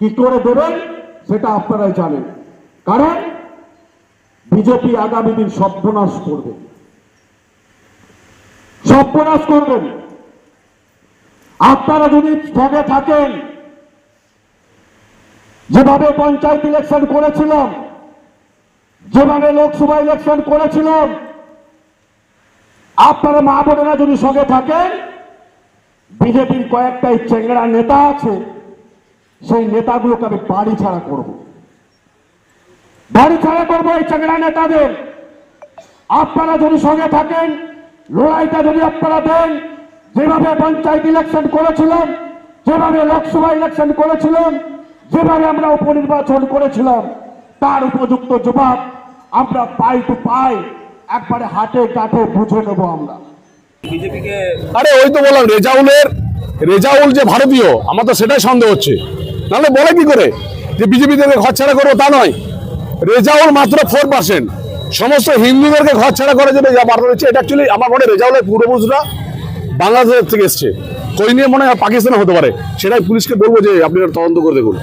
কি করে দেবেন সেটা আপনারাই জানেন। কারণ বিজেপি আগামী দিন সর্বনাশ করবে, সর্বনাশ করবেন। আপনারা যদি সঙ্গে থাকেন, যেভাবে পঞ্চায়েত ইলেকশন করেছিলাম, যেভাবে লোকসভা ইলেকশন করেছিলাম, আপনারা মা বোনেরা যদি সঙ্গে থাকেন, বিজেপির কয়েকটাই চেংড়া নেতা আছে, সেই নেতাগুলোকে আমি বাড়ি ছাড়া করব, বাড়ি ছাড়া করবো এই চেংড়া নেতাদের। আপনারা যদি সঙ্গে থাকেন, লড়াইটা যদি আপনারা দেন, যেভাবে পঞ্চায়েত ইলেকশন করেছিলাম, যেভাবে লোকসভা ইলেকশন করেছিলাম, যেভাবে আমরা উপনির্বাচন করেছিলাম, তার উপযুক্ত জবাব আমরা পাই টু পাই একবারে হাটে কাটে বুঝে নেবো আমরা। বিজেপিকে আরে ওই তো বললাম, রেজাউল যে ভারতীয়, আমার তো সেটাই সন্দেহ হচ্ছে। নাহলে বলে কি করে যে বিজেপি থেকে ঘর ছাড়া করবো? তা নয়, রেজাউল মাত্র 4%। সমস্ত হিন্দুদেরকে ঘর ছাড়া করে যেটা যা বার্তা দিচ্ছে, এটা অ্যাকচুয়ালি আমার মনে হয় রেজাউলের পূর্বপুরুষরা বাংলাদেশ থেকে এসছে, কই নিয়ে মনে হয় পাকিস্তানে হতে পারে। সেটাই পুলিশকে বলবো যে আপনি তদন্ত করে দেখুন।